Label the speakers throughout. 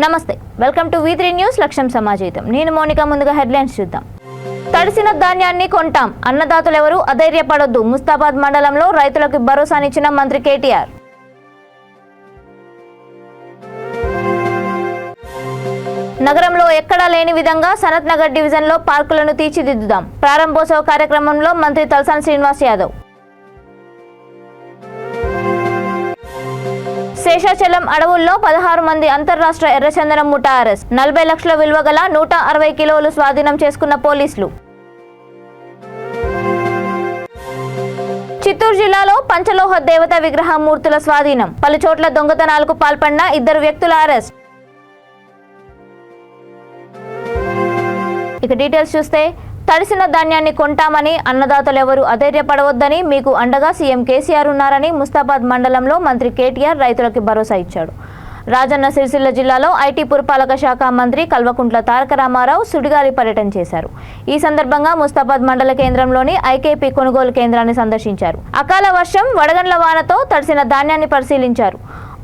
Speaker 1: నమస్తే, welcome to V3 news లక్ష్యం సమాజం. నేను మోనికా. ముందుగా హెడ్లైన్స్ చూద్దాం. తడిసిన ధాన్యాన్ని కొంటాం, అన్నదాతలెవరూ అధైర్యపడొద్దు. ముస్తాబాద్ మండలంలో రైతులకు భరోసానిచ్చిన మంత్రి కేటీఆర్. నగరంలో ఎక్కడా లేని విధంగా సనత్ నగర్ డివిజన్లో పార్కులను తీర్చిదిద్దుదాం. ప్రారంభోత్సవ కార్యక్రమంలో మంత్రి తలసాని శ్రీనివాస్ యాదవ్. శేషాచలం అడవుల్లో 16 మంది అంతర్రాష్ట్ర ఎర్రచందనం ముఠా అరెస్ట్. 40 లక్షల విలువ గల 160 కిలోలు స్వాధీనం చేసుకున్న పోలీసులు. చిత్తూరు జిల్లాలో పంచలోహ దేవత విగ్రహ మూర్తుల స్వాధీనం. పలు చోట్ల దొంగతనాలకు పాల్పడిన 2 వ్యక్తుల అరెస్ట్. ఇక డీటెయిల్స్ చూస్తే, తడిసిన ధాన్యాన్ని కొంటామని అన్నదాతలెవరూ అధైర్యపడవద్దని, మీకు అండగా సీఎం కేసీఆర్ ఉన్నారని ముస్తాబాద్ మండలంలో మంత్రి కేటీఆర్ రైతులకు భరోసా ఇచ్చాడు. రాజన్న సిరిసిల్ల జిల్లాలో ఐటీ పురపాలక శాఖ మంత్రి కల్వకుంట్ల తారక రామారావు సుడిగాలి పర్యటన చేశారు. ఈ సందర్భంగా ముస్తాబాద్ మండల కేంద్రంలోని ఐకేపీ కొనుగోలు కేంద్రాన్ని సందర్శించారు. అకాల వర్షం, వడగండ్ల వానతో తడిసిన ధాన్యాన్ని పరిశీలించారు.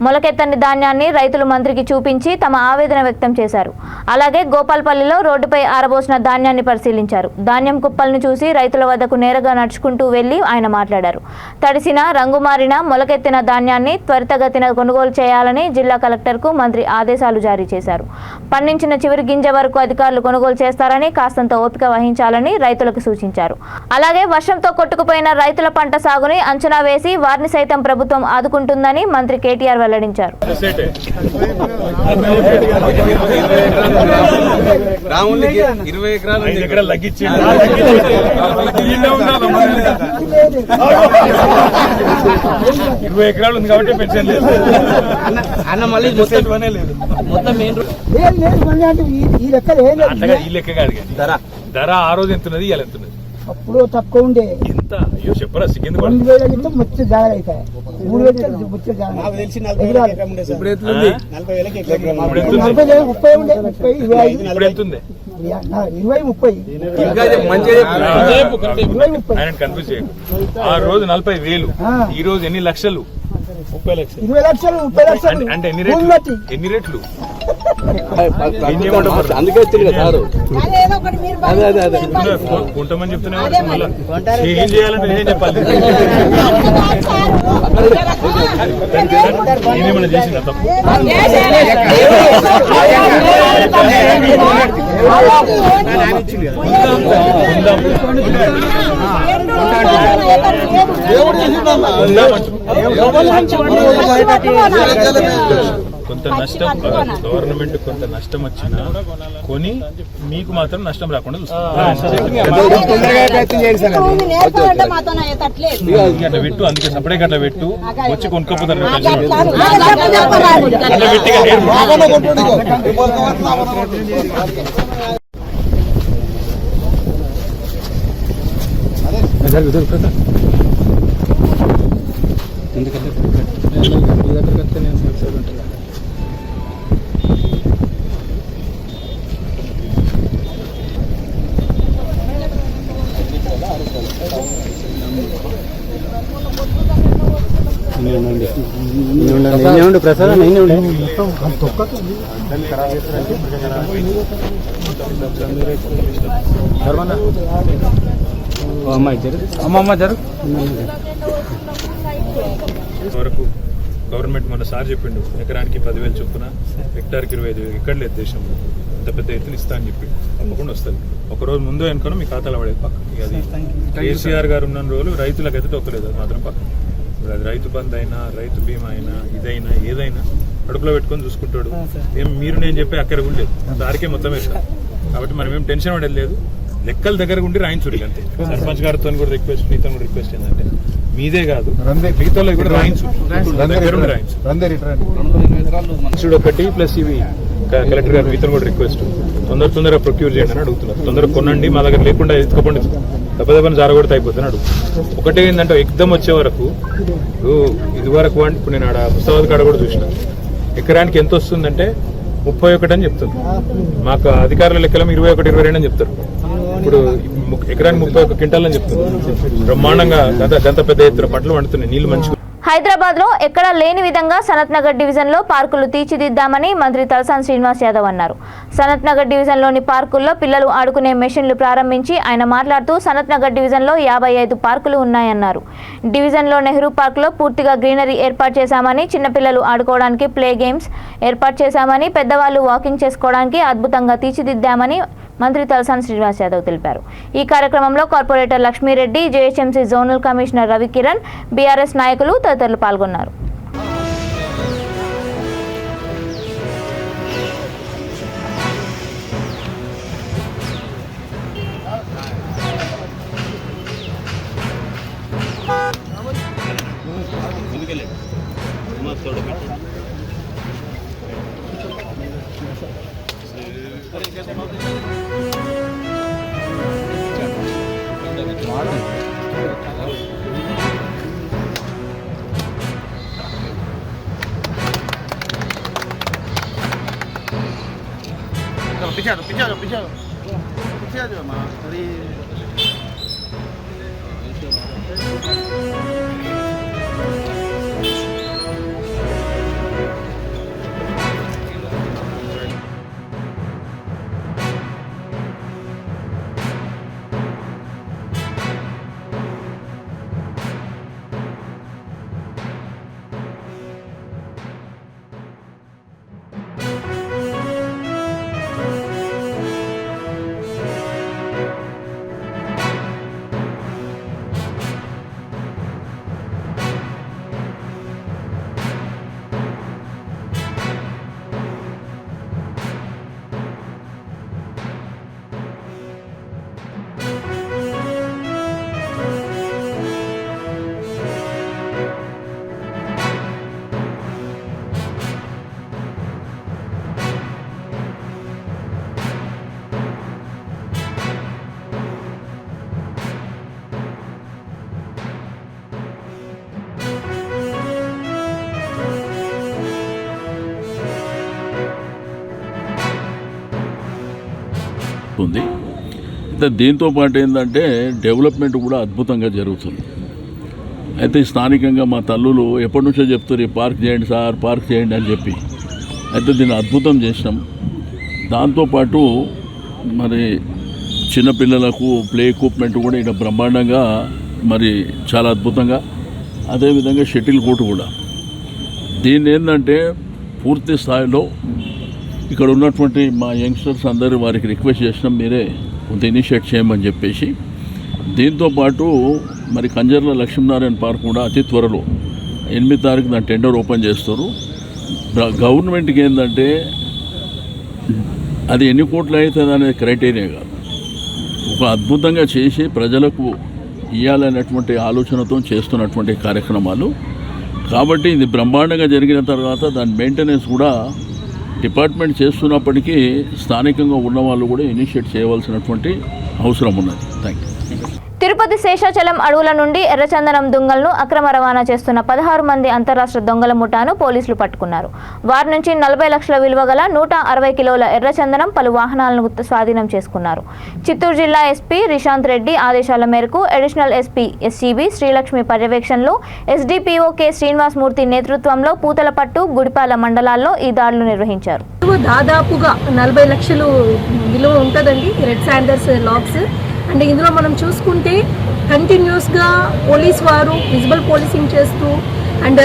Speaker 1: మొలకెత్తని ధాన్యాన్ని రైతులు మంత్రికి చూపించి తమ ఆవేదన వ్యక్తం చేశారు. అలాగే గోపాల్పల్లిలో రోడ్డుపై ఆరబోసిన ధాన్యాన్ని పరిశీలించారు. ధాన్యం కుప్పలను చూసి రైతుల వద్దకు నేరుగా నడుచుకుంటూ వెళ్లి ఆయన మాట్లాడారు. తడిసిన, రంగుమారిన, మొలకెత్తిన ధాన్యాన్ని త్వరితగతిన కొనుగోలు చేయాలని జిల్లా కలెక్టర్కు మంత్రి ఆదేశాలు జారీ చేశారు. పండించిన చివరి గింజ వరకు అధికారులు కొనుగోలు చేస్తారని, కాస్తంత ఓపిక వహించాలని రైతులకు సూచించారు. అలాగే వర్షంతో కొట్టుకుపోయిన రైతుల పంట సాగుని అంచనా వేసి వారిని సైతం ప్రభుత్వం ఆదుకుంటుందని మంత్రి కేటీఆర్ వెల్లడించారు.
Speaker 2: ఎకరాలు ఉంది కాబట్టి పెన్షన్ లేదు అన్న, మళ్ళీ ఈ లెక్క కాదు. ధర ఆ రోజు ఎంత ఉన్నది, ఇవాళ ఎంత ఉన్నది?
Speaker 3: అప్పుడు తక్కువ ఉండే
Speaker 2: ఎంత చెప్పరా?
Speaker 3: 2,000 ముచ్చ జాగా అవుతాయి. 3,000 ముచ్చ జాగా
Speaker 2: 40,000 కన్ఫ్యూజ్ చేయకు. ఆ రోజు 40,000, ఈ రోజు ఎన్ని లక్షలు? 30 లక్షలు.
Speaker 3: 20 లక్షలు, 30 లక్షలు
Speaker 2: అంటే ఎన్ని రెట్లు? అందుకే కొంతమంది చెప్తున్నా మళ్ళీ ఏం చేయాలంటే నేనేం చెప్పాలి? నేనేమన్నా చేసిన తప్పు? కొంత నష్టం, గవర్నమెంట్ కొంత నష్టం వచ్చినా కొని మీకు మాత్రం నష్టం రాకుండా అట్లా పెట్టు. అందుకే సపరేట్ అట్లా పెట్టు, వచ్చి కొనుక్కోపోతారు. ప్రసాదం వరకు గవర్నమెంట్ మొన్న సార్ చెప్పిండు, ఎకరానికి 10,000 చొప్పున, హెక్టార్కి 25,000. ఎక్కడ లేదు దేశంలో ఇంత పెద్ద ఎత్తున ఇస్తా అని చెప్పి. తప్పకుండా వస్తుంది. ఒకరోజు ముందు అనుకున్నా మీ ఖాతాలో పడేది పక్క. అది కేసీఆర్ గారు ఉన్న రోజులు రైతులకు అయితే ఒక్కలేదు, అది మాత్రం పక్క. అది రైతు బంధు అయినా, రైతు బీమా అయినా, ఇదైనా ఏదైనా అడుపులో పెట్టుకొని చూసుకుంటాడు. ఏం మీరు నేను చెప్పే అక్కడ కూడా లేదు, దారికే మొత్తం వేస్తాం. కాబట్టి మనం ఏం టెన్షన్ పడేది లేదు. లెక్కల దగ్గర ఉండి రాయించుడు అంతే. సర్పంచ్ గారితో కూడా రిక్వెస్ట్, మీతో కూడా రిక్వెస్ట్ ఏంటంటే మీదే కాదు మిగతా కూడా రాయించు, రాయించు ఒకటి ప్లస్ ఇవి. కలెక్టర్ గారు మీతో కూడా రిక్వెస్ట్, తొందరగా ప్రొక్యూర్ చేయండి అని అడుగుతున్నారు. తొందరగా కొనండి, మా దగ్గర లేకుండా ఎత్తుకోండి, దెబ్బని జారగొడితే అయిపోతుంది అడుగు. ఒకటే ఏంటంటే ఎగ్దం వచ్చే వరకు, ఇది వరకు ఇప్పుడు నేను ఆడ ముస్తాబాద్ కాడ కూడా చూసిన, ఎకరానికి ఎంత వస్తుందంటే 31 అని చెప్తారు. మాకు అధికారుల లెక్కలో 21, 22 అని చెప్తారు. ఇప్పుడు ఎకరానికి 31 క్వింటాల్ అని చెప్తారు. బ్రహ్మాండంగా గంత పెద్ద ఎత్తున పంటలు పండుతున్నాయి. నీళ్లు మంచిగా
Speaker 1: హైదరాబాద్లో ఎక్కడా లేని విధంగా సనత్ నగర్ డివిజన్లో పార్కులు తీర్చిదిద్దామని మంత్రి తలసాని శ్రీనివాస్ యాదవ్ అన్నారు. సనత్ నగర్ డివిజన్లోని పార్కుల్లో పిల్లలు ఆడుకునే మెషిన్లు ప్రారంభించి ఆయన మాట్లాడుతూ సనత్ నగర్ డివిజన్లో 55 పార్కులు ఉన్నాయన్నారు. డివిజన్లో నెహ్రూ పార్కులో పూర్తిగా గ్రీనరీ ఏర్పాటు చేశామని, చిన్నపిల్లలు ఆడుకోవడానికి ప్లే గేమ్స్ ఏర్పాటు చేశామని, పెద్దవాళ్ళు వాకింగ్ చేసుకోవడానికి అద్భుతంగా తీర్చిదిద్దామని మంత్రి తలసాని శ్రీనివాస్ యాదవ్ తెలిపారు. ఈ కార్యక్రమంలో corporator Lakshmi Reddy, GHMC zonal commissioner Ravikiran, BRS నాయకులు తదితరులు పాల్గొన్నారు.
Speaker 4: Pichado, ma.
Speaker 5: ఉంది. దీంతో పాటు ఏంటంటే డెవలప్మెంట్ కూడా అద్భుతంగా జరుగుతుంది. అయితే స్థానికంగా మా తల్లులు ఎప్పటి నుంచో చెప్తారు, ఈ పార్క్ చేయండి సార్, పార్క్ చేయండి అని చెప్పి. అయితే దీన్ని అద్భుతం చేసినాం. దాంతోపాటు మరి చిన్నపిల్లలకు ప్లే ఎక్విప్మెంట్ కూడా ఇక్కడ బ్రహ్మాండంగా మరి చాలా అద్భుతంగా, అదేవిధంగా షటిల్ కోర్టు కూడా. దీన్ని ఏంటంటే పూర్తి స్థాయిలో ఇక్కడ ఉన్నటువంటి మా యంగ్స్టర్స్ అందరూ వారికి రిక్వెస్ట్ చేసినాం, మీరే కొంత ఇనిషియేట్ చేయమని చెప్పేసి. దీంతోపాటు మరి కంజర్ల లక్ష్మీనారాయణ పార్క్ కూడా అతి త్వరలో 8వ తారీఖు దాని టెండర్ ఓపెన్ చేస్తారు. గవర్నమెంట్కి ఏంటంటే అది ఎన్ని కోట్లు అవుతుంది అనేది క్రైటీరియా కాదు, ఒక అద్భుతంగా చేసి ప్రజలకు ఇవ్వాలనేటువంటి ఆలోచనతో చేస్తున్నటువంటి కార్యక్రమాలు. కాబట్టి ఇది బ్రహ్మాండంగా జరిగిన తర్వాత దాని మెయింటెనెన్స్ కూడా డిపార్ట్మెంట్ చేస్తున్నప్పటికీ స్థానికంగా ఉన్న వాళ్ళు కూడా ఇనిషియేట్ చేయవలసినటువంటి అవసరం ఉన్నది. Thank you.
Speaker 1: తిరుపతి శేషాచలం అడవుల నుండి ఎర్రచందనం దొంగలను అక్రమ రవాణా చేస్తున్న 16 మంది అంతరాష్ట్ర దొంగల ముఠాను పోలీసులు పట్టుకున్నారు. వారి నుంచి 40 లక్షల విలువ గల 160 కిలోల ఎర్రచందనం, పలు వాహనాలను స్వాధీనం చేసుకున్నారు. చిత్తూరు జిల్లా ఎస్పీ రిశాంత్ రెడ్డి ఆదేశాల మేరకు అడిషనల్ ఎస్పీ ఎస్సీబీ శ్రీలక్ష్మి పర్యవేక్షణలో ఎస్డిపిఓ కె శ్రీనివాస్ మూర్తి నేతృత్వంలో పూతలపట్టు, గుడిపాల మండలాల్లో ఈ దాడులు నిర్వహించారు.
Speaker 6: దాదాపుగా 40 లక్షలు విలువ ఉంటుందండి రెడ్ శాండర్స్ లాక్స్. అండ్ ఇందులో మనం చూసుకుంటే కంటిన్యూస్గా పోలీస్ వారు విజిబుల్ పోలీసింగ్ చేస్తూ అండ్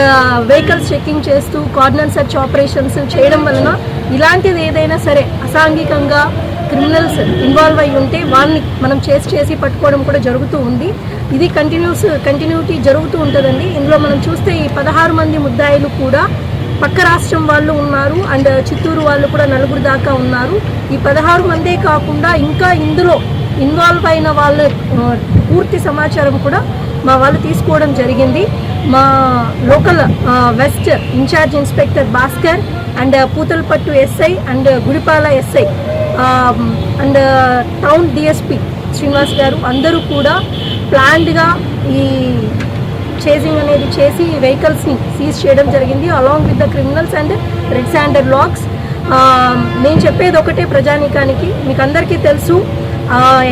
Speaker 6: వెహికల్స్ చెకింగ్ చేస్తూ కార్నర్ సర్చ్ ఆపరేషన్స్ చేయడం వలన ఇలాంటిది ఏదైనా సరే అసాంఘికంగా క్రిమినల్స్ ఇన్వాల్వ్ అయి ఉంటే వాళ్ళని మనం చేసి పట్టుకోవడం కూడా జరుగుతూ ఉంది. ఇది కంటిన్యూటీ జరుగుతూ ఉంటుందండి. ఇందులో మనం చూస్తే ఈ 16 మంది ముద్దాయిలు కూడా పక్క రాష్ట్రం వాళ్ళు ఉన్నారు అండ్ చిత్తూరు వాళ్ళు కూడా 4 దాకా ఉన్నారు. ఈ 16 మందే కాకుండా ఇంకా ఇందులో ఇన్వాల్వ్ అయిన వాళ్ళ పూర్తి సమాచారం కూడా మా వాళ్ళు తీసుకోవడం జరిగింది. మా local west in charge inspector Bhaskar and Puthalapattu SI and Gudipala SI and town DSP Srinivas గారు అందరూ కూడా ప్లాన్డ్గా ఈ చేజింగ్ అనేది చేసి వెహికల్స్ని సీజ్ చేయడం జరిగింది along with the criminals and red sanders lakhs. నేను చెప్పేది ఒకటే ప్రజానీకానికి, మీకు అందరికీ తెలుసు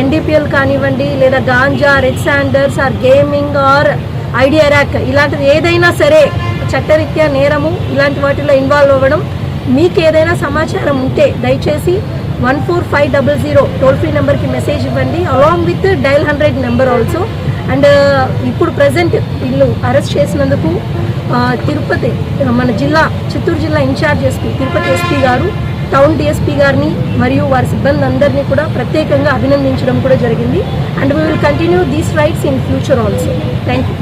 Speaker 6: ఎన్డీపీఎల్ కానివ్వండి లేదా ganja, red sanders or gaming or idea rack ఇలాంటిది ఏదైనా సరే చట్టరీత్యా నేరము ఇలాంటి వాటిలో ఇన్వాల్వ్ అవ్వడం. మీకు ఏదైనా సమాచారం ఉంటే దయచేసి 14500 టోల్ ఫ్రీ నెంబర్కి మెసేజ్ ఇవ్వండి, along with dial 100 number also. And ఇప్పుడు ప్రజెంట్ వీళ్ళు అరెస్ట్ చేసినందుకు తిరుపతి మన చిత్తూరు జిల్లా ఇన్ఛార్జ్ ఎస్పీ తిరుపతి ఎస్పీ గారు, టౌన్ డిఎస్పీ గారిని మరియు వారి సిబ్బంది అందరినీ కూడా ప్రత్యేకంగా అభినందించడం కూడా జరిగింది. And we will continue these rights in future also. Thank you.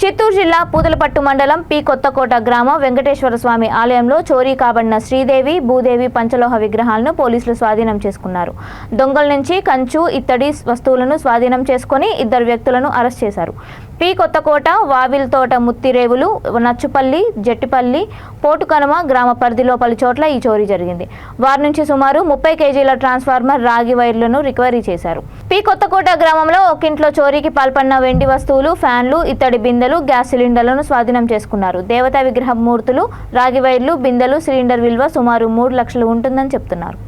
Speaker 1: Chittoor జిల్లా పూతలపట్టు మండలం పి కొత్తకోట గ్రామ వెంకటేశ్వర స్వామి ఆలయంలో చోరీ కాబడిన శ్రీదేవి, భూదేవి పంచలోహ విగ్రహాలను పోలీసులు స్వాధీనం చేసుకున్నారు. దొంగల నుంచి కంచు, ఇత్తడి వస్తువులను స్వాధీనం చేసుకుని 2 వ్యక్తులను అరెస్ట్ చేశారు. పి కొత్తకోట, వావిల్తోట, ముత్తిరేవులు, నచ్చుపల్లి, జట్టిపల్లి, పోటుకనుమ గ్రామ పరిధిలో పలు చోట్ల ఈ చోరీ జరిగింది. వారి నుంచి సుమారు 30 కేజీల ట్రాన్స్ఫార్మర్, రాగి వైర్లను రికవరీ చేశారు. పి కొత్తకోట గ్రామంలో ఒకింట్లో చోరీకి పాల్పడిన వెండి వస్తువులు, ఫ్యాన్లు, ఇత్తడి బిందెలు, గ్యాస్ సిలిండర్లను స్వాధీనం చేసుకున్నారు. దేవతా విగ్రహ మూర్తులు, రాగి వైర్లు, బిందెలు, సిలిండర్ విలువ సుమారు 3 లక్షలు ఉంటుందని చెప్తున్నారు.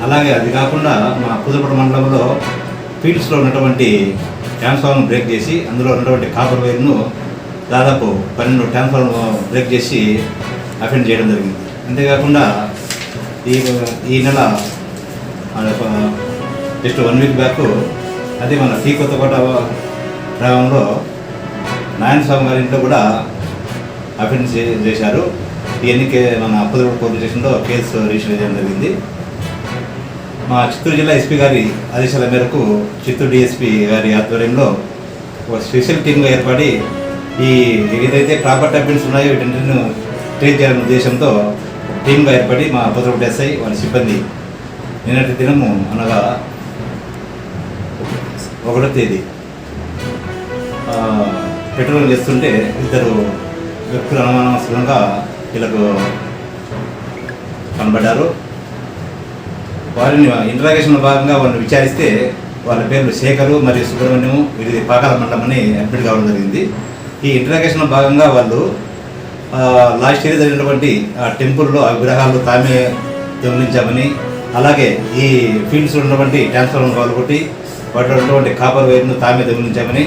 Speaker 4: అలాగే అది కాకుండా మా పూతలపట్టు మండలంలో ఫీల్డ్స్లో ఉన్నటువంటి ట్రాన్స్ఫార్మర్ బ్రేక్ చేసి అందులో ఉన్నటువంటి కాపర్ వైర్ను దాదాపు 12 ట్రాన్స్ఫార్మర్ బ్రేక్ చేసి అఫెండ్ చేయడం జరిగింది. అంతేకాకుండా ఈ నెల జస్ట్ 1 వీక్ బ్యాక్ అది మన టీ కొత్తకోట గ్రామంలో నారాయణ స్వామి గారి ఇంట్లో కూడా అఫెండ్ చేశారు. ఇవన్నీ మన పూతలపట్టు పోలీస్ స్టేషన్లో కేసు రిజిస్టర్ చేయడం జరిగింది. మా చిత్తూరు జిల్లా ఎస్పీ గారి ఆదేశాల మేరకు చిత్తూరు డిఎస్పీ గారి ఆధ్వర్యంలో ఒక స్పెషల్ టీమ్గా ఏర్పడి ఈ ఏదైతే ప్రాపర్టీ అఫెన్స్ ఉన్నాయో వీటిని ట్రేస్ చేయాలనే ఉద్దేశంతో టీమ్గా ఏర్పడి మా పూతలపట్టు ఎస్ఐ వారి సిబ్బంది నిన్నటి దినము అనగా 1వ తేదీ పెట్రోలింగ్ చేస్తుంటే 2 వ్యక్తులు అనుమానాస్పదంగా వీళ్ళకు కనబడ్డారు. వారిని ఇంటరాగేషన్లో భాగంగా వాళ్ళని విచారిస్తే వాళ్ళ పేర్లు శేఖరు మరియు సుబ్రహ్మణ్యము, ఇది పాకాల మండలం అని అడ్మిట్ కావడం జరిగింది. ఈ ఇంటరాగేషన్లో భాగంగా వాళ్ళు లాస్ట్ ఇయర్ జరిగినటువంటి టెంపుల్లో ఆ విగ్రహాలు తామే దొంగిలించామని, అలాగే ఈ ఫీల్డ్స్లో ఉన్నటువంటి ట్రాన్స్ఫార్మర్ పాల్గొట్టి వాటిలో ఉన్నటువంటి కాపర్ వైర్ను తామే దొంగిలించామని,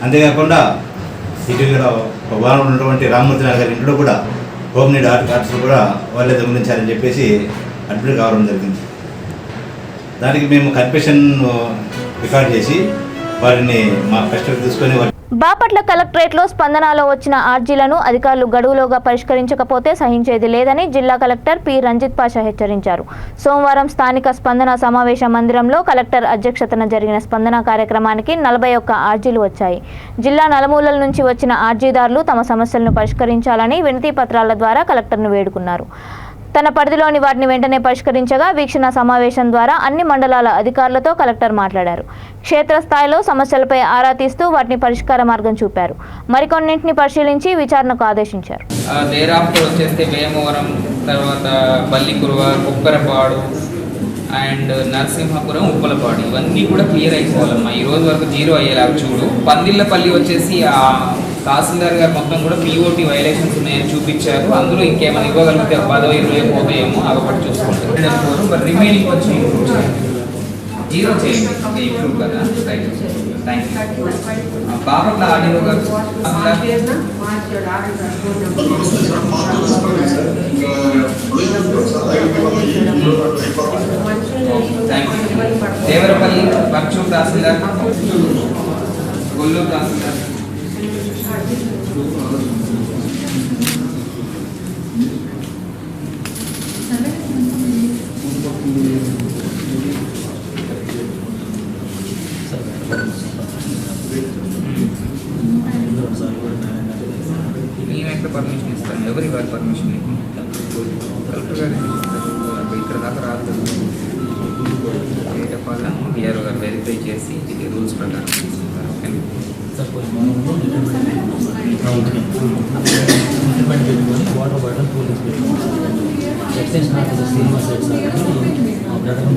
Speaker 4: అంతేకాకుండా ఇటీవల వారంలో ఉన్నటువంటి రామ్మూర్తి గారి ఇంట్లో కూడా హోమ్ నీడ్ ఆర్ట్స్ కూడా వాళ్ళే దొంగిలించారని చెప్పేసి అడ్మిట్ కావడం జరిగింది. దానికి మేము కన్ఫెషన్ రికార్డ్ చేసి వారిని మా కస్టడీకి తీసుకొని
Speaker 1: బాపట్ల కలెక్టరేట్లో స్పందనలో వచ్చిన ఆర్జీలను అధికారులు గడువులోగా పరిష్కరించకపోతే సహించేది లేదని జిల్లా కలెక్టర్ పి రంజిత్ పాషా హెచ్చరించారు. సోమవారం స్థానిక స్పందన సమావేశ మందిరంలో కలెక్టర్ అధ్యక్షతన జరిగిన స్పందన కార్యక్రమానికి 41 ఆర్జీలు వచ్చాయి. జిల్లా నలుమూలల నుంచి వచ్చిన ఆర్జీదారులు తమ సమస్యలను పరిష్కరించాలని వినతి పత్రాల ద్వారా కలెక్టర్ను వేడుకున్నారు. తన పరిధిలోని వాటిని వెంటనే పరిష్కరించగా వీక్షణ సమావేశం ద్వారా అన్ని మండలాల అధికారులతో కలెక్టర్ మాట్లాడారు. క్షేత్రస్థాయిలో సమస్యలపై ఆరా తీస్తూ వాటిని పరిష్కార మార్గం చూపారు. మరికొన్నింటిని పరిశీలించి విచారణకు ఆదేశించారు.
Speaker 7: దేరాఫ్టర్ వచ్చేస్తే వేమవరం, తర్వాత బల్లికురువ, కుక్కరపాడు అండ్ నరసింహపురం, ఉప్పలపాడు ఇవన్నీ కూడా క్లియర్ అయిపోవాలమ్మా. ఈ రోజు వరకు 0 అయ్యేలాగా చూడు. పందిళ్ళపల్లి వచ్చేసి తహసీల్దార్ గారు మొత్తం కూడా పిఓటి వైలేషన్స్ ఉన్నాయని చూపించారు. అందులో ఇంకేమైనా ఇవ్వగలిగితే 10-20 పోతాయేమో అదొకటి చూసుకుంటారు. మరి రిమైనింగ్ వచ్చి 0 చేయండి, ఇంప్రూవ్ కదా. Right, thank you. Bapatla audio గారు థ్యాంక్ యూ. దేవరపల్లి వర్క్షాప్ తహసీల్దార్ కొల్లూరు తహసీల్దార్. నేను ఎక్కడ పర్మిషన్ ఇస్తాను? ఎవరి వారి పర్మిషన్? కలెక్టర్ గారు ఇక్కడ దాకా రాదు. చెప్పాలని డిఆర్ఓ గారు వెరిఫై చేసి ఇది రూల్స్ ప్రకారం తీసుకుంటారు.
Speaker 8: Water bottle cool extension officer Srinivas Reddy sir brother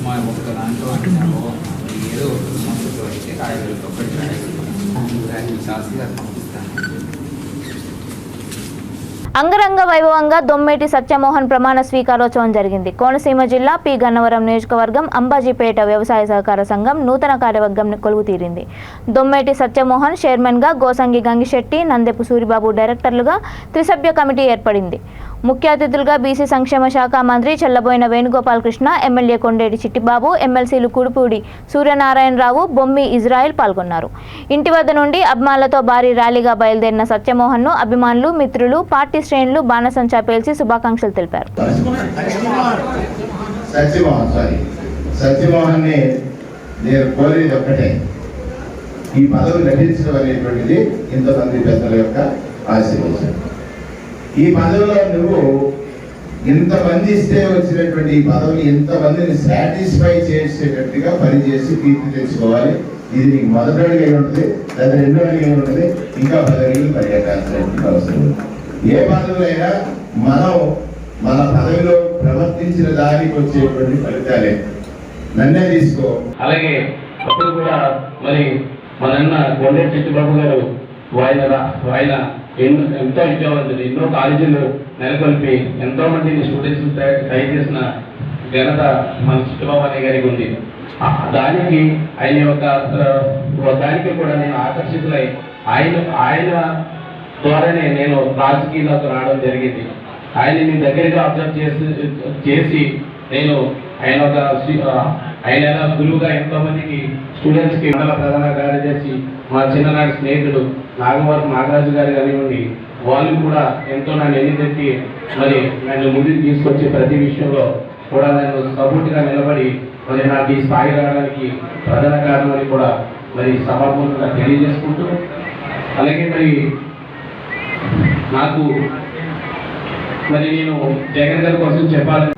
Speaker 7: మా ఒక్క దాంట్లో ఏదో సంస్థతో అయితే 5,000 ఒకటి శాస్త్రి పంపిస్తాను.
Speaker 1: అంగరంగ వైభవంగా దొమ్మేటి సత్యమోహన్ ప్రమాణ స్వీకారోత్సవం జరిగింది. కోనసీమ జిల్లా పి గన్నవరం నియోజకవర్గం అంబాజీపేట వ్యవసాయ సహకార సంఘం నూతన కార్యవర్గం కొలువు తీరింది. దొమ్మేటి సత్యమోహన్ చైర్మన్గా, గోసంగి గంగిశెట్టి, నందెపు సూరిబాబు డైరెక్టర్లుగా త్రిసభ్య కమిటీ ఏర్పడింది. ముఖ్య అతిథులుగా బీసీ సంక్షేమ శాఖ మంత్రి చెల్లబోయిన వేణుగోపాలకృష్ణ, ఎమ్మెల్యే కొండేటి చిట్టిబాబు, ఎమ్మెల్సీలు కుడుపూడి సూర్యనారాయణరావు, బొమ్మి ఇజ్రాయిల్ పాల్గొన్నారు. ఇంటి వద్ద నుండి అభిమానులతో భారీ ర్యాలీగా బయలుదేరిన సత్యమోహన్ను అభిమానులు, మిత్రులు, పార్టీ శ్రేణులు బాణసంచా పేల్చి శుభాకాంక్షలు తెలిపారు.
Speaker 9: సత్యమోహన్ని నేను కోరేది ఒక్కటే, ఈ పదవి నటించడం అనేటువంటిది ఇంతమంది పెద్దల యొక్క ఆశీర్వాదం. ఈ పదవిలో నువ్వు ఇంతమంది ఇస్తే వచ్చినటువంటి ఈ పదవిని ఇంతమందిని సాటిస్ఫై చేసేటట్టుగా పనిచేసి కీర్తి తెచ్చుకోవాలి. ఇది నీకు మొదటి అడిగే ఉంటుంది, లేదా రెండో అడిగే ఉంటుంది, ఇంకా 10 అడుగులు పరిగెట్టాల్సినటువంటి అవసరం ఉంది. ఏ పదవులైనా మనం మన పదవిలో ప్రవర్తించిన దానికి వచ్చేటువంటి ఫలితాలే. నన్నే తీసుకో.
Speaker 10: అలాగే అప్పుడు కూడా మరి మన అన్న కొండేటి చిట్టిబాబు గారు ఆయన ఎంతో విద్యావంతులు, ఎన్నో కాలేజీలు నెలకొల్పి ఎంతో మందిని స్టూడెంట్స్ తయారు చేసిన ఘనత మన చిట్టిబాబు అనే గారికి ఉంది. దానికి ఆయన యొక్క దానికి కూడా నేను ఆకర్షితులై ఆయన ద్వారానే నేను రాజకీయాలకు రావడం జరిగింది. ఆయన్ని దగ్గరగా అబ్జర్వ్ చేసి నేను ఆయన గురువుగా ఎంతో మందికి స్టూడెంట్స్కి మండల ప్రధాన కార్యదర్శి మా చిన్ననాటి స్నేహితుడు నాగవరం నాగరాజు గారు కానివ్వండి, వాళ్ళు కూడా ఎంతో నన్ను ఎన్నికెత్తి మరి నన్ను ముందుకు తీసుకొచ్చే ప్రతి విషయంలో కూడా నన్ను సపోర్ట్గా నిలబడి మరి నాకు ఈ స్థాయి రావడానికి ప్రధాన కారణమని కూడా మరి సభాపూర్వకంగా తెలియజేసుకుంటూ, అలాగే మరి నాకు మరి నేను జగన్ గారి కోసం చెప్పాలని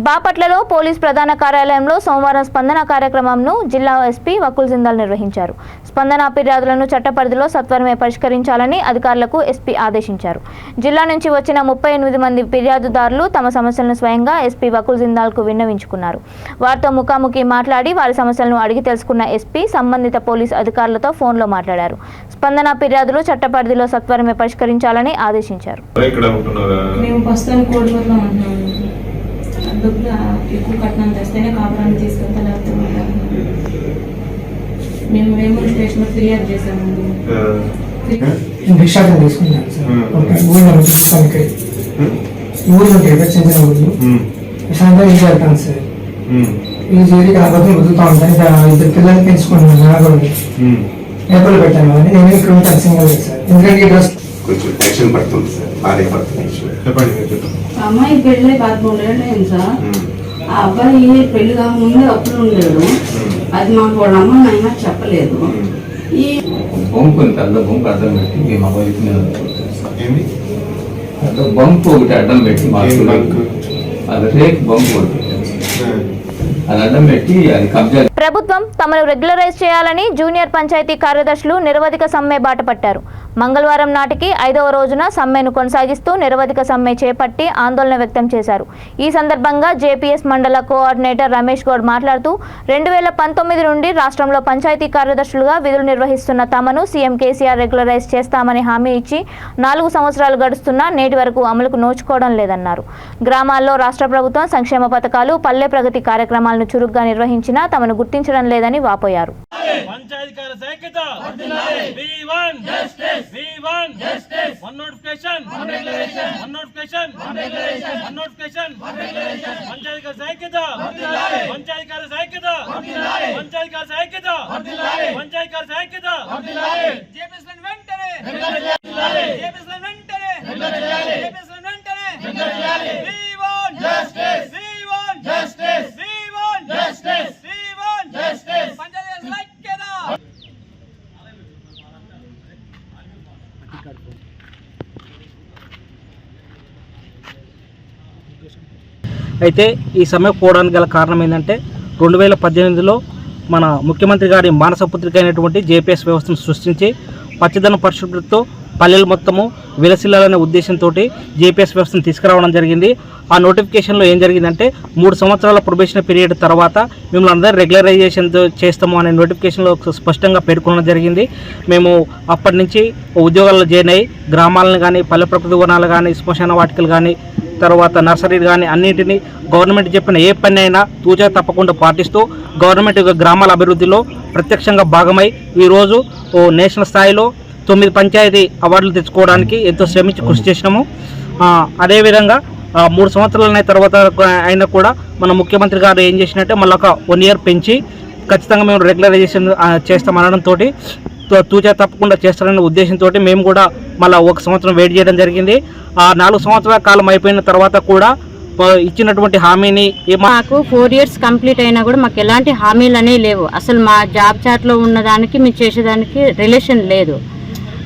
Speaker 1: బాపట్లలో పోలీస్ ప్రధాన కార్యాలయంలో సోమవారం స్పందన కార్యక్రమంను జిల్లా ఎస్పీ వకుల్ జిందాల్ నిర్వహించారు. స్పందన ఫిర్యాదులను చట్టపరిధిలో సత్వరమే పరిష్కరించాలని అధికారులకు ఎస్పీ ఆదేశించారు. జిల్లా నుంచి వచ్చిన 38 మంది ఫిర్యాదుదారులు తమ సమస్యలను స్వయంగా ఎస్పీ వకుల్ జిందాల్కు విన్నవించుకున్నారు. వారితో ముఖాముఖి మాట్లాడి వారి సమస్యలను అడిగి తెలుసుకున్న ఎస్పీ సంబంధిత పోలీసు అధికారులతో ఫోన్లో మాట్లాడారు. స్పందన ఫిర్యాదులు చట్టపరిధిలో సత్వరమే పరిష్కరించాలని ఆదేశించారు.
Speaker 11: ఎక్కువ కట్నం తెస్తేనే కాపురాన్ని తీసుకెళ్తా, లేకపోతే మేము వేమూరు స్టేషన్లో ఫిర్యాదు చేసామండి.
Speaker 3: భిక్షాటం తీసుకున్నాను సార్. ఊళ్ళో పనికి ఊళ్ళో చెందిన ఊళ్ళు సాయంత్రం ఇది వెళ్తాను సార్. ఇది చేరి కాకపోతే వదులుతూ ఉంటాను. 2 పిల్లలు పెంచుకుంటున్నాను. నాగోళ్ళు ఎప్పుడు పెట్టాను అని నేను ఇక్కడ ఉంటాను సింగల్ సార్. ఎందుకంటే ఈ డ్రెస్
Speaker 9: కొంచెం యాక్షన్ పడుతుంది సార్, బాగా పడుతుంది.
Speaker 11: అమ్మాయి పెళ్ళి 13 ఏళ్ళు అయింది సార్. ఆ అబ్బాయి పెళ్లి కాకముందే అప్పుడు ఉండేడు. అది మాకు వాళ్ళ అమ్మ నాయన చెప్పలేదు. ఈ
Speaker 10: బొంపు పెద్ద బొంపు అడ్డం పెట్టి మేము అబ్బాయికి పెద్ద బొంపు ఒకటి అడ్డం పెట్టి మాకు అది రేక్ బొంపు ఒకటి
Speaker 12: అది అడ్డం పెట్టి అది కబ్జా.
Speaker 1: ప్రభుత్వం తమను రెగ్యులరైజ్ చేయాలని జూనియర్ పంచాయతీ కార్యదర్శులు నిరవధిక సమ్మె బాట పట్టారు. మంగళవారం నాటికి 5వ రోజున సమ్మెను కొనసాగిస్తూ నిరవధిక సమ్మె చేపట్టి ఆందోళన వ్యక్తం చేశారు. ఈ సందర్భంగా జేపీఎస్ మండల కోఆర్డినేటర్ రమేష్ గౌడ్ మాట్లాడుతూ 2019 నుండి రాష్ట్రంలో పంచాయతీ కార్యదర్శులుగా విధులు నిర్వహిస్తున్న తమను సీఎం కేసీఆర్ రెగ్యులరైజ్ చేస్తామని హామీ ఇచ్చి 4 సంవత్సరాలు గడుస్తున్నా నేటి వరకు అమలుకు నోచుకోవడం లేదన్నారు. గ్రామాల్లో రాష్ట్ర ప్రభుత్వం సంక్షేమ పథకాలు, పల్లె ప్రగతి కార్యక్రమాలను చురుగ్గా నిర్వహించినా తమను గుర్తించడం లేదని వాపోయారు.
Speaker 13: అయితే ఈ సమ్మె పోవడానికి గల కారణం ఏంటంటే 2018లో మన ముఖ్యమంత్రి గారి మానసపుత్రిక అయినటువంటి జేపీఎస్ వ్యవస్థను సృష్టించి పచ్చదనం పరిశుభ్రతతో పల్లెలు మొత్తము విలసిల్లాలనే ఉద్దేశంతో జేపీఎస్ వ్యవస్థను తీసుకురావడం జరిగింది. ఆ నోటిఫికేషన్లో ఏం జరిగిందంటే 3 సంవత్సరాల ప్రొబేషన్ పీరియడ్ తర్వాత మిమ్మల్ని అందరూ రెగ్యులరైజేషన్ చేస్తాము అనే నోటిఫికేషన్లో స్పష్టంగా పేర్కొనడం జరిగింది. మేము అప్పటి నుంచి ఉద్యోగాల్లో జాయిన్ అయ్యి గ్రామాలను కానీ, పల్లె ప్రకృతి వనాలు కానీ, శ్మశాన వాటికలు కానీ, తర్వాత నర్సరీలు కానీ అన్నింటినీ గవర్నమెంట్ చెప్పిన ఏ పని అయినా తూచా తప్పకుండా పాటిస్తూ గవర్నమెంట్ గ్రామాల అభివృద్ధిలో ప్రత్యక్షంగా భాగమై ఈరోజు నేషనల్ స్థాయిలో 9 పంచాయతీ అవార్డులు తెచ్చుకోవడానికి ఎంతో శ్రమించి కృషి చేసినాము. అదేవిధంగా 3 సంవత్సరాల తర్వాత అయినా కూడా మన ముఖ్యమంత్రి గారు ఏం చేసినట్టే మళ్ళీ ఒక 1 ఇయర్ పెంచి ఖచ్చితంగా మేము రెగ్యులరైజేషన్ చేస్తామనడంతో తూచా తప్పకుండా చేస్తారనే ఉద్దేశంతో మేము కూడా మళ్ళీ 1 సంవత్సరం వెయిట్ చేయడం జరిగింది. ఆ 4 సంవత్సరాల కాలం అయిపోయిన తర్వాత కూడా ఇచ్చినటువంటి హామీని
Speaker 14: మాకు 4 ఇయర్స్ కంప్లీట్ అయినా కూడా మాకు ఎలాంటి హామీలు అనేవి లేవు. అసలు మా జాబ్ చాట్లో ఉన్నదానికి మేము చేసేదానికి రిలేషన్ లేదు.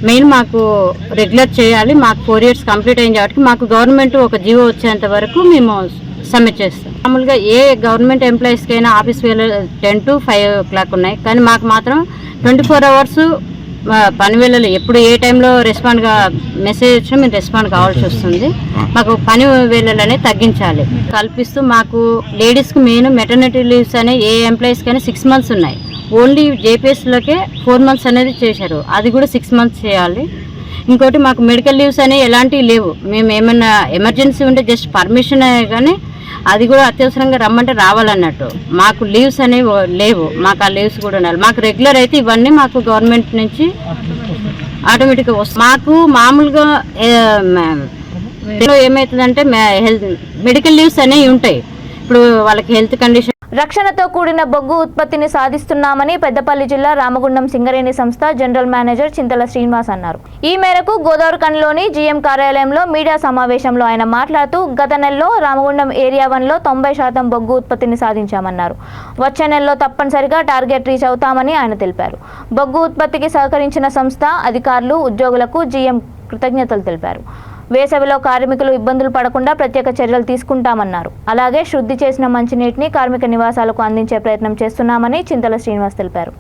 Speaker 14: మెయిన్ మాకు రెగ్యులర్ చేయాలి. మాకు 4 ఇయర్స్ కంప్లీట్ అయిన కాబట్టి మాకు గవర్నమెంట్ ఒక జీవో వచ్చేంత వరకు మేము సమ్మె చేస్తాం. మామూలుగా ఏ గవర్నమెంట్ ఎంప్లాయీస్కైనా ఆఫీస్ వేళ 10 to 5 o'clock ఉన్నాయి, కానీ మాకు మాత్రం 24 hours పని వేళలు ఎప్పుడు ఏ టైంలో రెస్పాండ్గా మెసేజ్ వచ్చినా మేము రెస్పాండ్ కావాల్సి వస్తుంది. మాకు పని వేళలు అనేది తగ్గించాలి కల్పిస్తూ మాకు లేడీస్కి మెయిన్ మెటర్నిటీ లీవ్స్ అనే ఏ ఎంప్లాయీస్కైనా 6 months ఉన్నాయి. ఓన్లీ జేపీఎస్లోకే 4 months అనేది చేశారు, అది కూడా 6 months చేయాలి. ఇంకోటి మాకు మెడికల్ లీవ్స్ అనేవి ఎలాంటివి లేవు. మేము ఏమైనా ఎమర్జెన్సీ ఉంటే జస్ట్ పర్మిషన్ కానీ అది కూడా అత్యవసరంగా రమ్మంటే రావాలన్నట్టు. మాకు లీవ్స్ అనేవి లేవు, మాకు ఆ లీవ్స్ కూడా ఉండాలి. మాకు రెగ్యులర్ అయితే ఇవన్నీ మాకు గవర్నమెంట్ నుంచి ఆటోమేటిక్గా వస్తుంది. మాకు మామూలుగా ఏమవుతుందంటే మెడికల్ లీవ్స్ అనేవి ఉంటాయి. ఇప్పుడు వాళ్ళకి హెల్త్ కండిషన్
Speaker 1: రక్షణతో కూడిన బొగ్గు ఉత్పత్తిని సాధిస్తున్నామని పెద్దపల్లి జిల్లా రామగుండం సింగరేణి సంస్థ జనరల్ మేనేజర్ చింతల శ్రీనివాస్ అన్నారు. ఈ మేరకు గోదావరిఖనిలోని జీఎం కార్యాలయంలో మీడియా సమావేశంలో ఆయన మాట్లాడుతూ గత నెలలో రామగుండం ఏరియా 1లో 90% బొగ్గు ఉత్పత్తిని సాధించామన్నారు. వచ్చే నెలలో తప్పనిసరిగా టార్గెట్ రీచ్ అవుతామని ఆయన తెలిపారు. బొగ్గు ఉత్పత్తికి సహకరించిన సంస్థ అధికారులు, ఉద్యోగులకు జీఎం కృతజ్ఞతలు తెలిపారు. వేసవిలో కార్మికులు ఇబ్బందులు పడకుండా ప్రత్యేక చర్యలు తీసుకుంటామన్నారు. అలాగే శుద్ధి చేసిన మంచినీటిని కార్మిక నివాసాలకు అందించే ప్రయత్నం చేస్తున్నామని చింతల శ్రీనివాస్ తెలిపారు.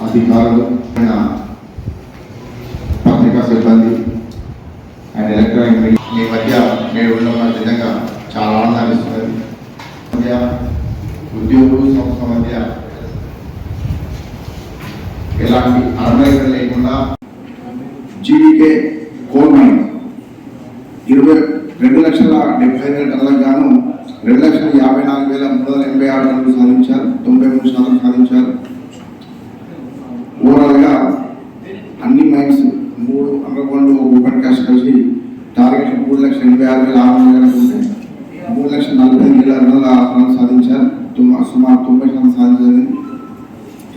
Speaker 9: అధికారులు, పత్రికా సిబ్బంది అండ్ ఎలక్ట్రానిక్ మీ మధ్య నేను ఉండడం నిజంగా చాలా ఆనందాన్ని ఇస్తున్నది. ఉద్యోగులు సంస్థ మధ్య ఎలాంటి అర్మేషన్ లేకుండా జీడీకే కోల్ మైన్ 2,2,75,000 టన్నులకు గాను 2,54,386 టన్నులు సాధించారు. 93% సాధించారు. ఓవరాల్గా అన్ని మైన్స్ 3 అండర్గ్రౌండ్ ఓపెన్ కాస్ట్ కలిసి టార్గెట్ 3,86,600 ఉంటే 3,45,200 టన్నులు సాధించారు. సుమారు 90% సాధించింది.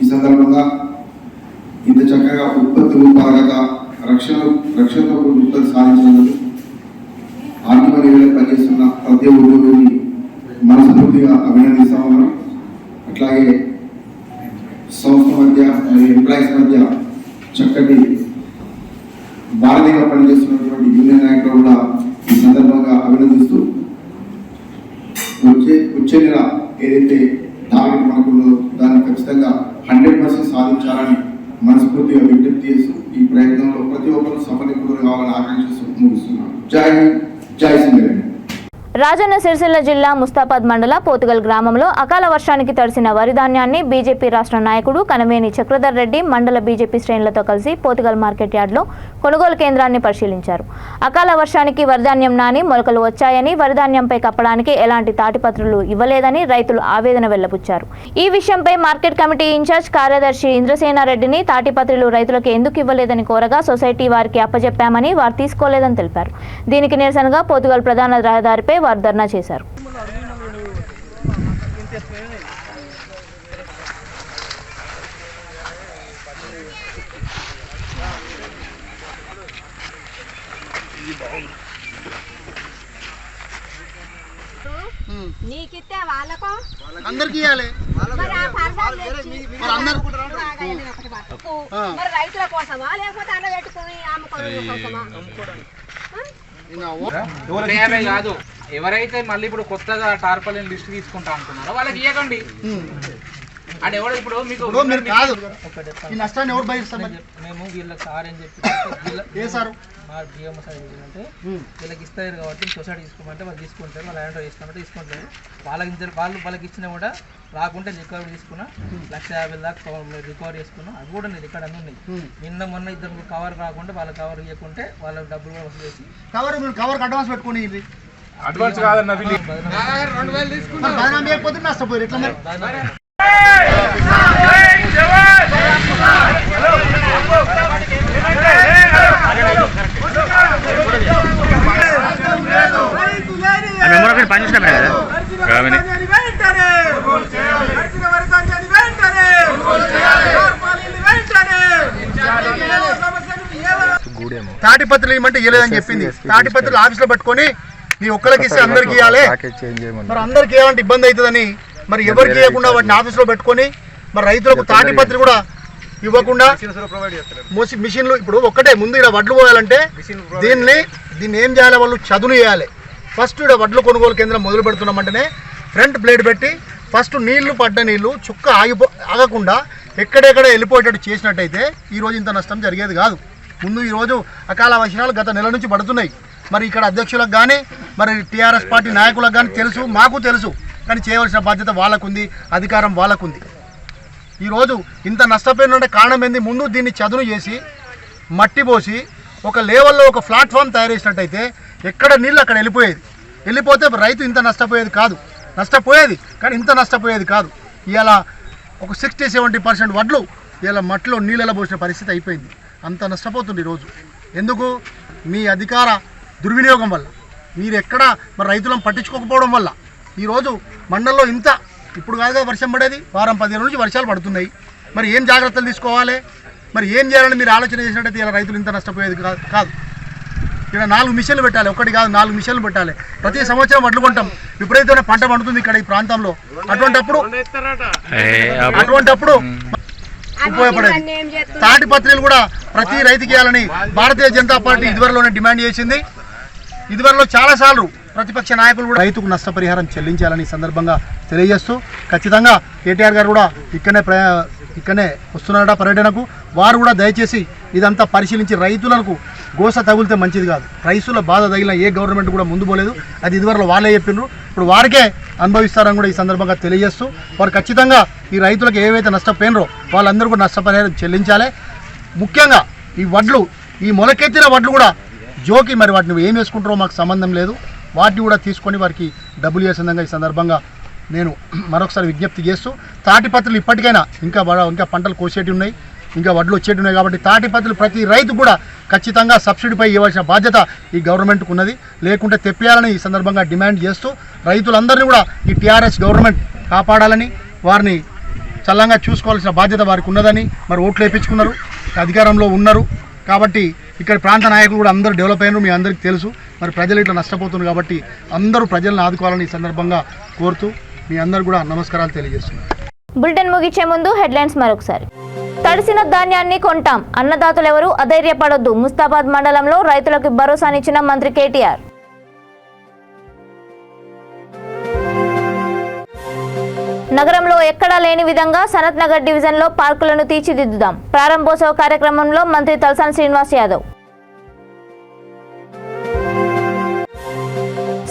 Speaker 9: ఈ సందర్భంగా ఇంత చక్కగా ఉత్పత్తి ఉత్పాదకత రక్షణతో ఉత్పత్తి సాధించినందుకు ఆత్మనిర్భర పనిచేస్తున్న ప్రతి ఉద్యోగిని మనస్ఫూర్తిగా అభినందిస్తా ఉన్నాం. అట్లాగే సంస్థ మధ్య ఎంప్లాయీస్ మధ్య చక్కటి
Speaker 12: సాధించాలని మనస్ఫూర్తిగా విజ్ఞప్తి చేస్తూ ఈ ప్రయత్నంలో ప్రతి ఒక్కరూ సఫలీకృతులు కావాలని ఆకాంక్షిస్తూ ముగిస్తున్నాను. జై హింద్, జై సింగరేణి.
Speaker 1: రాజన్న సిరిసిల్ల జిల్లా ముస్తాబాద్ మండల పోతుగల్ గ్రామంలో అకాల వర్షానికి తడిసిన వరి ధాన్యాన్ని బీజేపీ రాష్ట్ర నాయకుడు కనమేని చక్రధర్ రెడ్డి మండల బీజేపీ శ్రేణులతో కలిసి పోతుగల్ మార్కెట్ యార్డ్లో కొనుగోలు కేంద్రాన్ని పరిశీలించారు. అకాల వర్షానికి వరిధాన్యం నాని మొలకలు వచ్చాయని, వరిధాన్యంపై కప్పడానికి ఎలాంటి తాటిపత్రులు ఇవ్వలేదని రైతులు ఆవేదన వెల్లబుచ్చారు. ఈ విషయంపై మార్కెట్ కమిటీ ఇన్ఛార్జ్ కార్యదర్శి ఇంద్రసేనారెడ్డిని తాటిపత్రులు రైతులకు ఎందుకు ఇవ్వలేదని కోరగా సొసైటీ వారికి అప్పజెప్పామని, వారు తీసుకోలేదని తెలిపారు. దీనికి నిరసనగా పోతుగల్ ప్రధాన రహదారిపై వారు ధర్నా చేశారు.
Speaker 15: నీకిస్తే వాళ్ళకు
Speaker 16: అందరికి ఇవ్వాలి.
Speaker 15: మరి రైతుల కోసమా లేకపోతే అన్న పెట్టుకుని అమ్ముకోవడం కోసమా?
Speaker 7: కాదు, ఎవరైతే మళ్ళీ ఇప్పుడు కొత్తగా టార్పాలిన్ లిస్ట్ తీసుకుంటా అనుకున్నారో వాళ్ళకి ఇవ్వకండి. అంటే ఎవరు ఇప్పుడు మీకు
Speaker 16: కాదు ఈ నష్టాన్ని ఎవరు భరిస్తారు?
Speaker 8: మేము వీళ్ళకి సార్ అని చెప్పి
Speaker 16: ఏ సార్
Speaker 8: మా జిఎం సార్ ఏంటంటే వీళ్ళకి ఇస్తారు కాబట్టి సొసైటీ తీసుకోమంటే వాళ్ళు తీసుకుంటారు, వాళ్ళు ల్యాండ్ ఇస్తామంటే తీసుకుంటారు. వాళ్ళకి ఇచ్చినా కూడా రాకుంటే రికవరీ తీసుకున్నా 1,50,000 దాకా రికవరీ చేసుకున్నాం. అది కూడా నేను ఇక్కడ అన్నీ ఉన్నాయి. నిన్న మొన్న ఇద్దరు కవర్ రాకుండా వాళ్ళ కవర్ ఇవ్వకుంటే వాళ్ళ డబ్బులు కూడా వసూలు చేసి
Speaker 16: కవర్ అడ్వాన్స్ పెట్టుకుని
Speaker 2: అడ్వాన్స్ కాదన్న
Speaker 16: నష్టపోయారు. ఎట్లా మరి తాటిపత్రులు ఇవ్వమంటే ఇవ్వలేదని చెప్పింది. తాటిపత్రులు ఆఫీస్లో పెట్టుకొని నీ ఒక్కరికి ఇస్తే అందరికి ఇవ్వాలి, మరి అందరికి ఏమంటే ఇబ్బంది అవుతుందని మరి ఎవరికి ఇవ్వకుండా వాటిని ఆఫీస్లో పెట్టుకొని మరి రైతులకు తాటిపత్రి కూడా ఇవ్వకుండా మిషన్లు ఇప్పుడు ఒక్కటే ముందు ఇక్కడ వడ్లు పోయాలంటే దీన్ని ఏం చేయాలి, వాళ్ళు చదును చేయాలి. ఫస్ట్ ఇక్కడ వడ్లు కొనుగోలు కేంద్రం మొదలు పెడుతున్నామంటేనే ఫ్రంట్ ప్లేట్ పెట్టి ఫస్ట్ నీళ్లు పడ్డ నీళ్లు చుక్క ఆగకుండా ఎక్కడెక్కడ వెళ్ళిపోయేటట్టు చేసినట్టయితే ఈరోజు ఇంత నష్టం జరిగేది కాదు. ముందు ఈరోజు అకాల వర్షాలు గత నెల నుంచి పడుతున్నాయి. మరి ఇక్కడ అధ్యక్షులకు కానీ మరి టీఆర్ఎస్ పార్టీ నాయకులకు కానీ తెలుసు, మాకు తెలుసు. కానీ చేయవలసిన బాధ్యత వాళ్ళకుంది, అధికారం వాళ్ళకుంది. ఈరోజు ఇంత నష్టపోయిన కారణం ఏంది? ముందు దీన్ని చదును చేసి మట్టి పోసి ఒక లెవెల్లో ఒక ప్లాట్ఫామ్ తయారు చేసినట్టయితే ఎక్కడ నీళ్ళు అక్కడ వెళ్ళిపోతే రైతు ఇంత నష్టపోయేది కానీ ఇంత నష్టపోయేది కాదు. ఇలా ఒక 60-70% వడ్లు ఇలా మట్టిలో నీళ్ళలో పోసిన పరిస్థితి అయిపోయింది. అంత నష్టపోతుంది ఈరోజు. ఎందుకు? మీ అధికార దుర్వినియోగం వల్ల, మీరు ఎక్కడ మరి రైతులను పట్టించుకోకపోవడం వల్ల ఈరోజు మండలంలో ఇంత ఇప్పుడు కాదుగా వర్షం పడేది, వారం 10 రోజుల నుంచి వర్షాలు పడుతున్నాయి. మరి ఏం జాగ్రత్తలు తీసుకోవాలి, మరి ఏం చేయాలని మీరు ఆలోచన చేసినట్టయితే ఇలా రైతులు ఇంత నష్టపోయేది కాదు. ఇక్కడ 4 మిషన్లు పెట్టాలి, ఒకటి కాదు 4 మిషన్లు పెట్టాలి. ప్రతి సంవత్సరం వడ్లు కొంటాం, విపరీతమైన పంట పండుతుంది ఇక్కడ ఈ ప్రాంతంలో. అటువంటప్పుడు ఉపయోగపడేది తాటిపత్రులు కూడా ప్రతి రైతుకి ఇవ్వాలని భారతీయ జనతా పార్టీ ఇదివరలోనే డిమాండ్ చేసింది. ఇదివరలో చాలాసార్లు ప్రతిపక్ష నాయకులు కూడా రైతుకు నష్టపరిహారం చెల్లించాలని సందర్భంగా తెలియజేస్తూ ఖచ్చితంగా కేటీఆర్ గారు కూడా ఇక్కడనే వస్తున్నారట పర్యటనకు. వారు కూడా దయచేసి ఇదంతా పరిశీలించి రైతులకు గోస తగిలితే మంచిది కాదు. రైతుల బాధ తగిలిన ఏ గవర్నమెంట్ కూడా ముందు పోలేదు. అది ఇదివరలో వాళ్ళే చెప్పిండ్రు, ఇప్పుడు వారికే అనుభవిస్తారని కూడా ఈ సందర్భంగా తెలియజేస్తూ వారు ఖచ్చితంగా ఈ రైతులకు ఏవైతే నష్టపోయినరో వాళ్ళందరూ కూడా నష్టపరిహారం చెల్లించాలి. ముఖ్యంగా ఈ వడ్లు, ఈ మొలకెత్తిన వడ్లు కూడా జోకి మరి వాటిని ఏం వేసుకుంటారో మాకు సంబంధం లేదు, వాటిని కూడా తీసుకొని వారికి డబ్బులు చేసేందుకు ఈ సందర్భంగా నేను మరొకసారి విజ్ఞప్తి చేస్తూ తాటిపత్రులు ఇప్పటికైనా ఇంకా పంటలు కోసేటి ఉన్నాయి, ఇంకా వడ్లు వచ్చేటి ఉన్నాయి. కాబట్టి తాటిపత్రులు ప్రతి రైతు కూడా ఖచ్చితంగా సబ్సిడీపై ఇవ్వాల్సిన బాధ్యత ఈ గవర్నమెంట్కు ఉన్నది. లేకుంటే తెప్పియాలని ఈ సందర్భంగా డిమాండ్ చేస్తూ రైతులందరినీ కూడా ఈ టీఆర్ఎస్ గవర్నమెంట్ కాపాడాలని, వారిని చల్లంగా చూసుకోవాల్సిన బాధ్యత వారికి ఉన్నదని మరి ఓట్లు వేయించుకున్నారు, అధికారంలో ఉన్నారు. కాబట్టి ఇక్కడ ప్రాంత నాయకులు కూడా అందరూ డెవలప్ అయినారు, మీ అందరికీ తెలుసు. మరి ప్రజలు ఇట్లా నష్టపోతున్నారు కాబట్టి అందరూ ప్రజలను ఆదుకోవాలని ఈ సందర్భంగా కోరుతూ మీ అందరూ కూడా నమస్కారాలు తెలియజేస్తున్నారు.
Speaker 1: బులెటిన్ ముగించే ముందు హెడ్లైన్స్ మరొకసారి. తడిసిన ధాన్యాన్ని కొంటాం, అన్నదాతలెవరూ అధైర్యపడొద్దు. ముస్తాబాద్ మండలంలో రైతులకు భరోసానిచ్చిన మంత్రి కేటీఆర్. నగరంలో ఎక్కడా లేని విధంగా సనత్ నగర్ డివిజన్లో పార్కులను తీర్చిదిద్దుదాం. ప్రారంభోత్సవ కార్యక్రమంలో మంత్రి తలసాని శ్రీనివాస్ యాదవ్.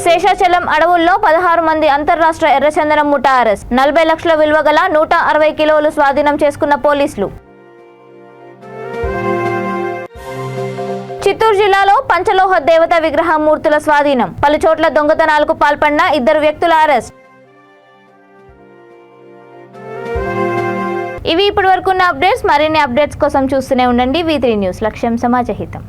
Speaker 1: శేషాచలం అడవుల్లో 16 మంది అంతర్రాష్ట్ర ఎర్రచందనం ముఠా అరెస్ట్. 40 లక్షల విలువ గల 160 కిలోలు స్వాధీనం చేసుకున్న పోలీసులు. చిత్తూరు జిల్లాలో పంచలోహ దేవత విగ్రహ మూర్తుల స్వాధీనం. పలు చోట్ల దొంగతనాలకు పాల్పడిన 2 వ్యక్తుల అరెస్ట్. ఇవి ఇప్పటి వరకు ఉన్న అప్డేట్స్. మరిన్ని అప్డేట్స్ కోసం చూస్తూనే ఉండండి V3 న్యూస్. లక్ష్యం సమాజహితం.